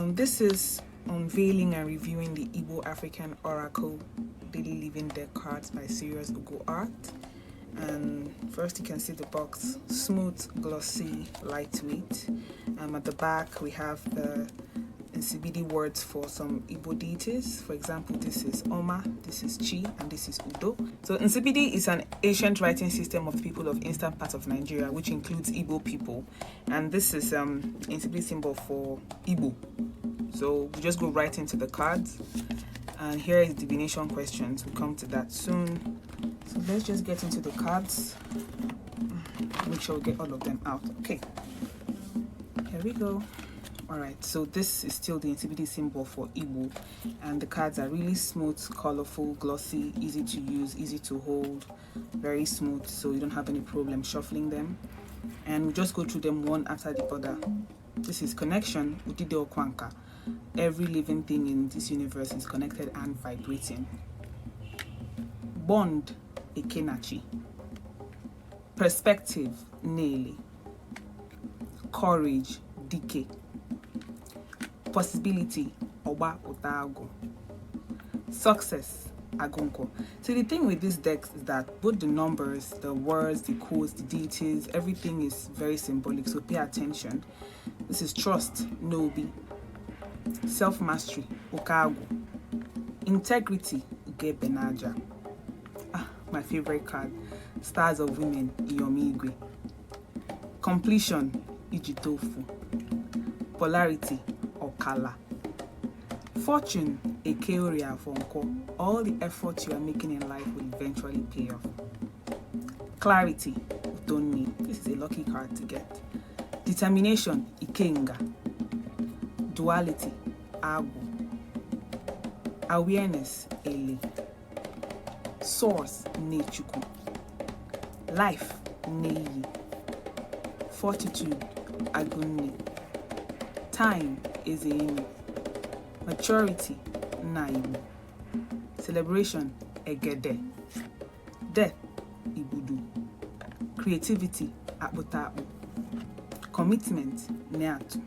This is unveiling and reviewing the Igbo African Oracle Daily Living Deck cards by Sirius Ugo Arts. And first you can see the box, smooth, glossy, lightweight. At the back we have the NCBD words for some Igbo deities. For example, this is Oma, this is Chi, and this is Udo. So NCBD is an ancient writing system of the people of eastern part of Nigeria, which includes Igbo people. And this is NCBD symbol for Igbo. So we just go right into the cards. And here is divination questions. We'll come to that soon. So let's just get into the cards. Make sure we get all of them out. Okay. Here we go. Alright, so this is still the NCBD symbol for Igbo, and the cards are really smooth, colorful, glossy, easy to use, easy to hold, very smooth, so you don't have any problem shuffling them. And we just go through them one after the other. This is connection, Udide Okwanka. Every living thing in this universe is connected and vibrating. Bond, Ekenachi. Perspective, Nele. Courage, Dike. Possibility, Oba Otago. Success, Agonko. So the thing with this deck is that both the numbers, the words, the codes, the deities, everything is very symbolic, so pay attention. This is trust, Nobi. Self-mastery, Okago. Integrity, Gebenaja. My favorite card, Stars of Women, Iyomigwe. Completion, Ijitofu. Polarity, Okala. Fortune, Ekeoria Fonko. All the effort you are making in life will eventually pay off. Clarity, Utoni. This is a lucky card to get. Determination, Ikenga. Duality, Abu. Awareness, Ele. Source, Nechuku. Life, Neyi. Fortitude, Agunni. Time, Ezeimi. Maturity, Naibu. Celebration, Egede. Death, Ibudu. Creativity, Akbotabu. Commitment, Neatu.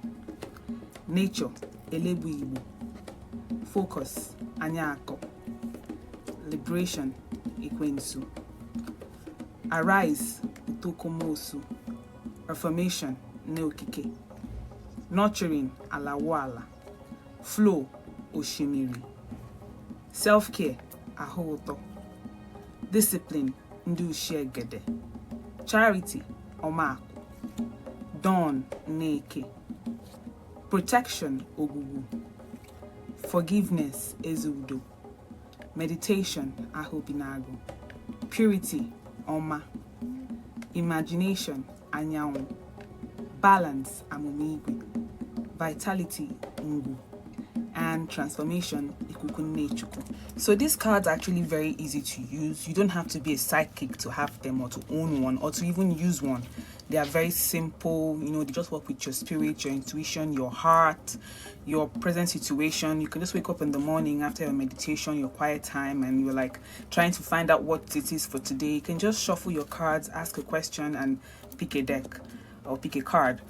Nature, Elebu Ibu. Focus, Anyako. Liberation, Ikwensu. Arise, Utokomosu. Affirmation, Neokike. Nurturing, Alawala. Flow, Oshimiri. Self-care, Ahoto. Discipline, Ndushegede. Charity, Omaku. Dawn, Neke. Protection, Ogugu. Forgiveness, Ezudo. Meditation, Ahobinago. Purity, Oma. Imagination, Anyaun. Balance, Amumigwe. Vitality, Ngu. And transformation, Ikukunechuku. So these cards are actually very easy to use. You don't have to be a psychic to have them or to own one or to even use one. They are very simple, they just work with your spirit, your intuition, your heart, your present situation. You can just wake up in the morning after your meditation, your quiet time, and you're like trying to find out what it is for today. You can just shuffle your cards, ask a question, and pick a deck or pick a card.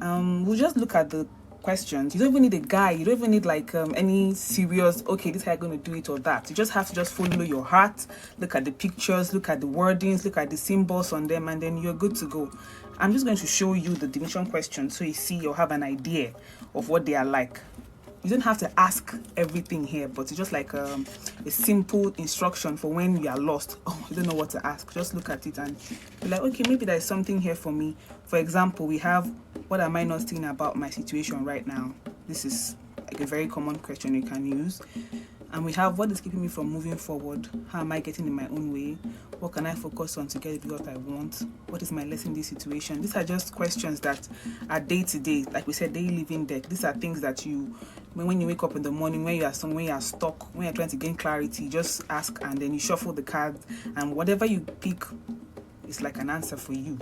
We'll just look at the questions. You don't even need a guide. You don't even need like any serious, okay, this is how you're going to do it or that. You just have to just follow your heart, look at the pictures, look at the wordings, look at the symbols on them, and then you're good to go. I'm just going to show you the divination questions so you see or have an idea of what they are like. You don't have to ask everything here, but it's just like a simple instruction for when you are lost. Oh, you don't know what to ask. Just look at it and be like, okay, maybe there's something here for me. For example, we have, what am I not seeing about my situation right now? This is like a very common question you can use. And we have, what is keeping me from moving forward? How am I getting in my own way? What can I focus on to get what I want? What is my lesson in this situation? These are just questions that are day to day. Like we said, daily living deck. These are things that when you wake up in the morning, when you are somewhere, you are stuck, when you're trying to gain clarity, just ask and then you shuffle the cards, and whatever you pick is like an answer for you.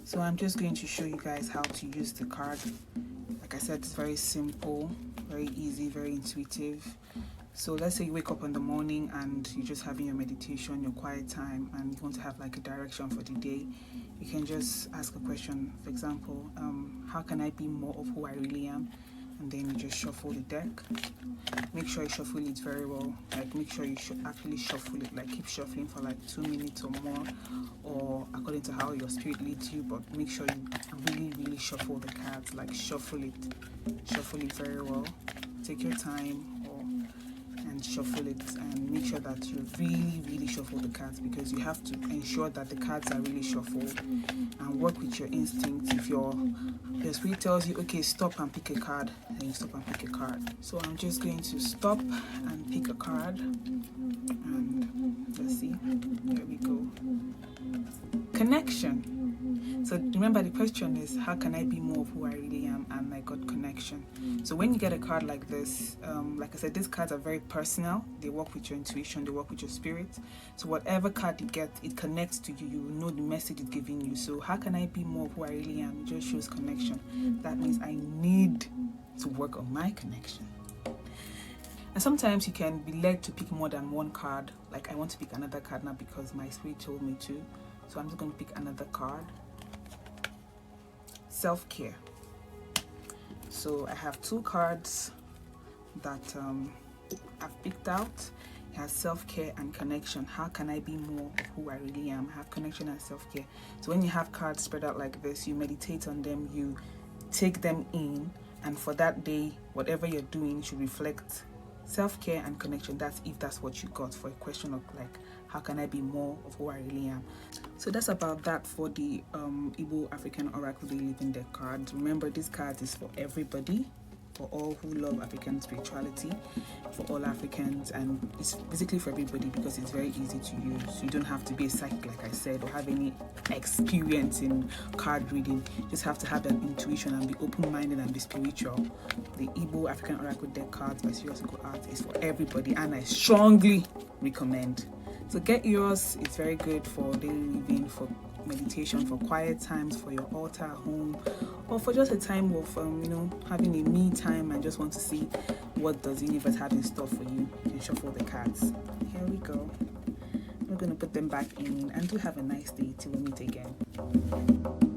So I'm just going to show you guys how to use the card. Like I said, it's very simple, very easy, very intuitive. So let's say you wake up in the morning and you're just having your meditation, your quiet time, and you want to have like a direction for the day. You can just ask a question. For example, how can I be more of who I really am? and then you just shuffle the deck. Make sure you shuffle it very well. Like, make sure you actually shuffle it, like keep shuffling for like 2 minutes or more, or according to how your spirit leads you, but make sure you really shuffle the cards. Like, shuffle it very well. Take your time and shuffle it, and make sure that you really shuffle the cards, because you have to ensure that the cards are really shuffled, and work with your instincts. If your spirit tells you, okay, stop and pick a card, then you stop and pick a card. So I'm just going to stop and pick a card, and let's see, there we go. Connection. So remember, the question is, how can I be more of who I really am? And I got connection. So when you get a card like this, like I said, these cards are very personal. They work with your intuition, they work with your spirit. So whatever card you get, it connects to you. You will know the message it's giving you. So how can I be more of who I really am? It just shows connection. That means I need to work on my connection. And sometimes you can be led to pick more than one card. Like, I want to pick another card now because my spirit told me to. So I'm just going to pick another card. Self-care. So I have 2 cards that I've picked out. It has self-care and connection. How can I be more of who I really am? I have connection and self-care. So when you have cards spread out like this, you meditate on them, you take them in, and for that day, whatever you're doing should reflect self-care and connection. That's if that's what you got for a question of like, how can I be more of who I really am? So that's about that for the Igbo African Oracle Daily Living Deck cards. Remember, this card is for everybody, for all who love African spirituality, for all Africans, and it's basically for everybody because it's very easy to use. You don't have to be a psychic, like I said, or have any experience in card reading. You just have to have an intuition and be open-minded and be spiritual. The Igbo African Oracle Deck cards by Sirius Ugo Arts is for everybody, and I strongly recommend. So get yours. It's very good for daily living, for meditation, for quiet times, for your altar at home, or for just a time of having a me time and just want to see what does the universe have in store for you. You can shuffle the cards. Here we go. We're going to put them back in, and do have a nice day till we meet again.